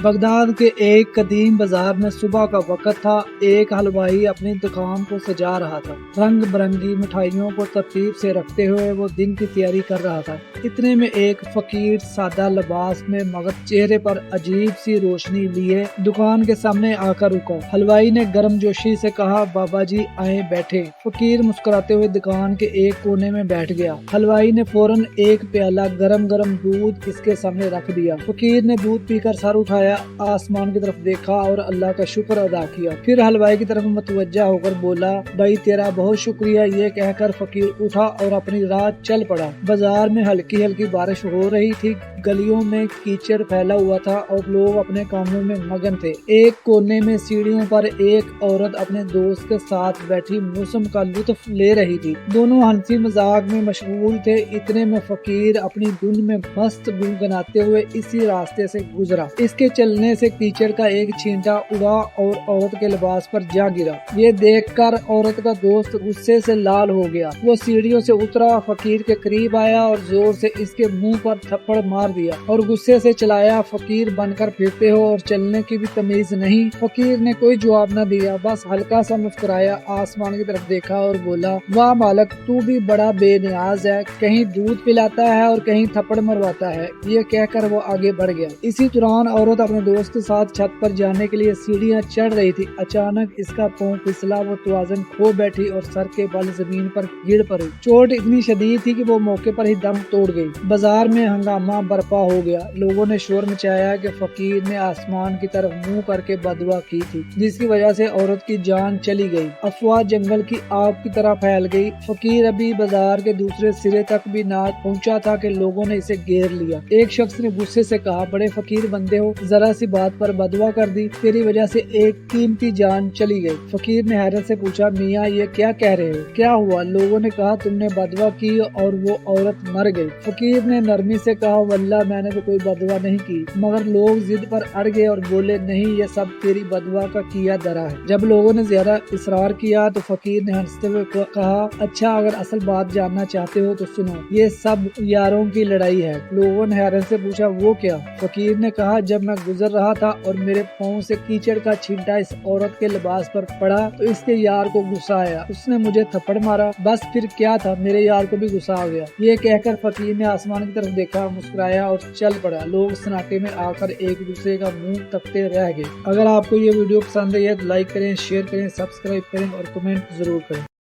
Baghdad کے ایک قدیم بازار میں صبح کا وقت تھا۔ ایک حلوائی اپنی دکان کو سجا رہا تھا۔ رنگ برنگی مٹھائیوں کو ترتیب سے رکھتے ہوئے وہ دن کی تیاری کر رہا تھا۔ اتنے میں ایک فقیر سادہ لباس میں مگر چہرے پر عجیب سی روشنی لیے دکان کے سامنے آ کر رکا۔ حلوائی نے گرم جوشی سے کہا، بابا جی آئیں بیٹھے۔ فقیر مسکراتے ہوئے دکان کے ایک کونے میں بیٹھ گیا۔ حلوائی نے فوراً ایک پیالہ گرم گرم دودھ اس کے سامنے رکھ دیا۔ فقیر نے دودھ پی کر سر اٹھایا، آسمان کی طرف دیکھا اور اللہ کا شکر ادا کیا۔ پھر حلوائی کی طرف متوجہ ہو کر بولا، بھائی تیرا بہت شکریہ۔ یہ کہہ کر فقیر اٹھا اور اپنی راہ چل پڑا۔ بازار میں ہلکی ہلکی بارش ہو رہی تھی، گلیوں میں کیچڑ پھیلا ہوا تھا اور لوگ اپنے کاموں میں مگن تھے۔ ایک کونے میں سیڑھیوں پر ایک عورت اپنے دوست کے ساتھ بیٹھی موسم کا لطف لے رہی تھی۔ دونوں ہنسی مذاق میں مشغول تھے۔ اتنے میں فقیر اپنی دھن میں مست گنگناتے ہوئے اسی راستے سے گزرا۔ اس کے چلنے سے کیچڑ کا ایک چھینٹا اڑا اور عورت کے لباس پر جا گرا۔ یہ دیکھ کر عورت کا دوست غصے سے لال ہو گیا۔ وہ سیڑھیوں سے اترا، فقیر کے قریب آیا اور زور سے اس کے منہ پر تھپڑ مار دیا اور غصے سے چلایا، فقیر بن کر پھرتے ہو اور چلنے کی بھی تمیز نہیں۔ فقیر نے کوئی جواب نہ دیا، بس ہلکا سا مسکرایا، آسمان کی طرف دیکھا اور بولا، واہ مالک تو بھی بڑا بے نیاز ہے، کہیں دودھ پلاتا ہے اور کہیں تھپڑ مرواتا ہے۔ یہ کہہ کر وہ آگے بڑھ گیا۔ اسی دوران عورت اپنے دوست کے ساتھ چھت پر جانے کے لیے سیڑھیاں چڑھ رہی تھی۔ اچانک اس کا پاؤں پھسلا، وہ توازن کھو بیٹھی اور سر کے بل زمین پر گر پڑی۔ چوٹ اتنی شدید تھی کہ وہ موقع پر ہی دم توڑ گئی۔ بازار میں ہنگامہ برپا ہو گیا۔ لوگوں نے شور مچایا کہ فقیر نے آسمان کی طرف منہ کر کے بددعا کی تھی، جس کی وجہ سے عورت کی جان چلی گئی۔ افواہ جنگل کی آگ کی طرح پھیل گئی۔ فقیر ابھی بازار کے دوسرے سرے تک بھی نہ پہنچا تھا کہ لوگوں نے اسے گھیر لیا۔ ایک شخص نے غصے سے کہا، بڑے فقیر بندے ہو، ذرا سی بات پر بددعا کر دی، تیری وجہ سے ایک قیمتی جان چلی گئی۔ فقیر نے حیرت سے پوچھا، میاں یہ کیا کہہ رہے ہو، کیا ہوا؟ لوگوں نے کہا تم نے بددعا کی اور وہ عورت مر گئی۔ فقیر نے نرمی سے کہا، واللہ میں نے تو کوئی بددعا نہیں کی، مگر لوگ ضد پر اڑ گئے اور بولے نہیں یہ سب تیری بددعا کا کیا درا ہے۔ جب لوگوں نے زیادہ اصرار کیا تو فقیر نے ہنستے ہوئے کہا، اچھا اگر اصل بات جاننا چاہتے ہو تو سنو، یہ سب یاروں کی لڑائی ہے۔ لوگوں نے حیرت سے پوچھا، وہ کیا؟ فقیر نے کہا، جب میں گزر رہا تھا اور میرے پاؤں سے کیچڑ کا چھینٹا اس عورت کے لباس پر پڑا تو اس کے یار کو غصہ آیا، اس نے مجھے تھپڑ مارا، بس پھر کیا تھا، میرے یار کو بھی غصہ آ گیا۔ یہ کہہ کر فقیر نے آسمان کی طرف دیکھا، مسکرایا اور چل پڑا۔ لوگ سناٹے میں آ کر ایک دوسرے کا منہ تکتے رہ گئے۔ اگر آپ کو یہ ویڈیو پسند ہے تو لائک کریں، شیئر کریں، سبسکرائب کریں اور کمنٹ ضرور کریں۔